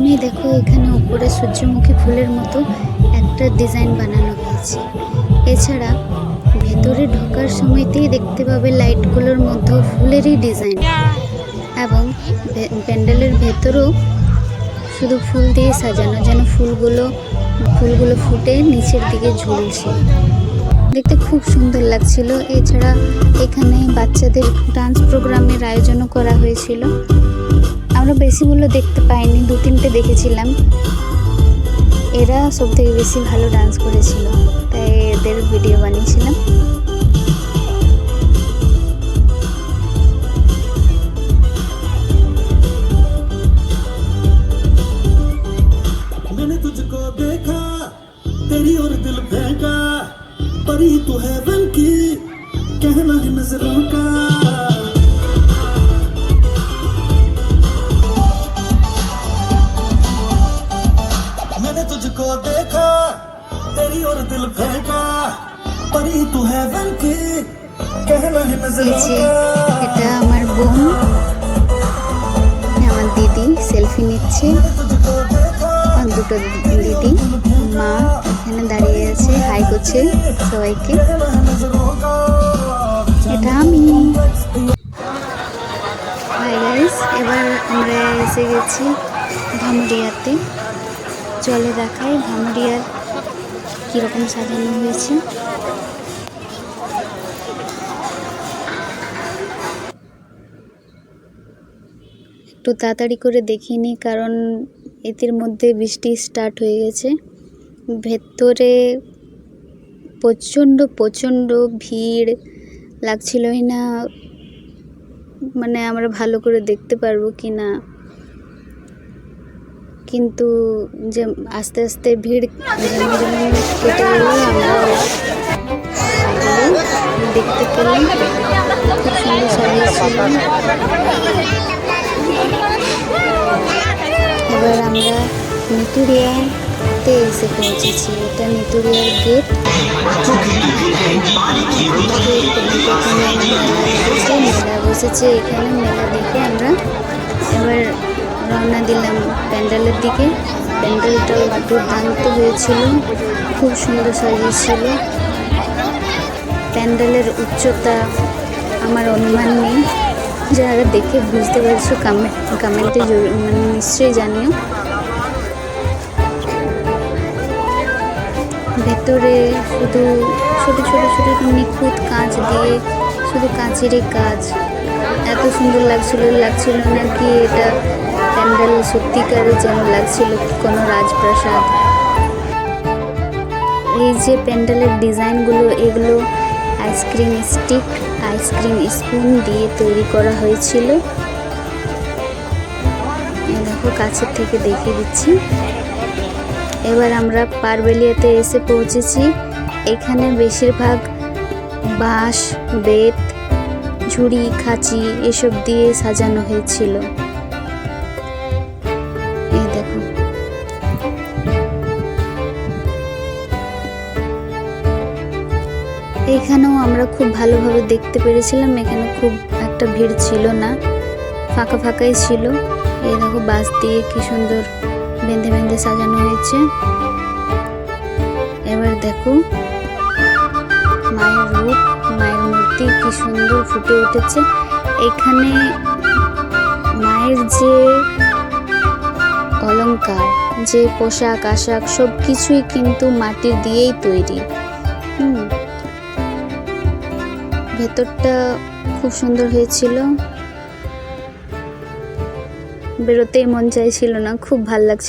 প্রথমেই দেখো এখানে উপরে সূর্যমুখী ফুলের মতো একটা ডিজাইন বানানো হয়েছে। এছাড়া ভেতরে ঢোকার সময়তেই দেখতে পাবে লাইটগুলোর মধ্যে ফুলেরই ডিজাইন, এবং প্যান্ডেলের ভেতরেও শুধু ফুল দিয়ে সাজানো, যেন ফুলগুলো ফুটে নিচের দিকে ঝুলছে। দেখতে খুব সুন্দর লাগছিল। এছাড়া এখানে বাচ্চাদের ডান্স প্রোগ্রামের আয়োজনও করা হয়েছিল। আমরা বেশিগুলো দেখতে পাইনি, 2-3টে দেখেছিলাম। এরা সব থেকে বেশি ভালো ডান্স করেছিল, তাই এদের ভিডিও বানিয়েছিলাম। तेरी और दिल फेंका परी तू है बन की कहना है नजरों का मैंने तुझको देखा तेरी और दिल फेंका परी तू है बन की कहना है नजरों का। এটা আমার বোন, আমার দিদি সেলফি নিচ্ছে। দুটো দিদি, মা এখানে দাঁড়িয়ে আছে, হাই করছে সবাইকে। এটা আমি। হাই গাইস, এবার আমরা এসে গেছি ভামুরিয়াতে। চলে দেখাই ভামুরিয়ার কীরকম সাজানো হয়েছে। একটু তাড়াতাড়ি করে দেখিনি, কারণ এদের মধ্যে বৃষ্টি স্টার্ট হয়ে গেছে। ভেতরে প্রচণ্ড ভিড় লাগছিলই না, মানে আমরা ভালো করে দেখতে পারবো কি না। কিন্তু যে আস্তে আস্তে ভিড় যেমন কেটে গেল, আমরা দেখতে পেলাম। খুব সুন্দর সাজিয়েছিল। এবার আমরা নিতুরিয়াতে এসে পৌঁছেছি। এটা নিতুরিয়ার গেট। মেলা বসেছে এখানে, মেলা দেখে আমরা এবার রওনা দিলাম প্যান্ডেলের দিকে। প্যান্ডেলটাও দুর্দান্ত হয়েছিল, খুব সুন্দর সাজিয়েছিল। প্যান্ডেলের উচ্চতা আমার অনুমান নেই, যারা দেখে বুঝতে পারছো কমেন্টে মানে নিশ্চয়ই জানিও। ভেতরে শুধু ছোট নিখুঁত কাঁচ দিয়ে, শুধু কাঁচেরই কাজ। এত সুন্দর লাগছিল না কি এটা প্যান্ডেল সত্যিকারের যেন লাগছিল কোনো রাজপ্রাসাদ। এই যে প্যান্ডেলের ডিজাইনগুলো, এগুলো আইসক্রিম স্টিক, আইসক্রিম স্পুন দিয়ে তৈরি করা হয়েছিল। দেখো কাছের থেকে দেখিয়ে দিচ্ছি। এবার আমরা পারবেলিয়াতে এসে পৌঁছেছি। এখানে বেশিরভাগ বাঁশ, বেত, ঝুড়ি, খাঁচি এসব দিয়ে সাজানো হয়েছিল। এই দেখো, এখানেও আমরা খুব ভালোভাবে দেখতে পেরেছিলাম। এখানে খুব একটা ভিড় ছিল না, ফাঁকাই ছিল। এই দেখো বাঁশ দিয়ে কি সুন্দর বেঁধে সাজানো হয়েছে। এবার দেখো মায়ের রূপ, মায়ের মূর্তি কি সুন্দর ফুটে উঠেছে। এখানে মায়ের যে অলংকার, যে পোশাক আশাক সব কিছুই কিন্তু মাটির দিয়েই তৈরি। ভেতরটা খুব সুন্দর হয়েছিল, বেরোতেই মন চাইছিল না, খুব ভাল লাগছিল।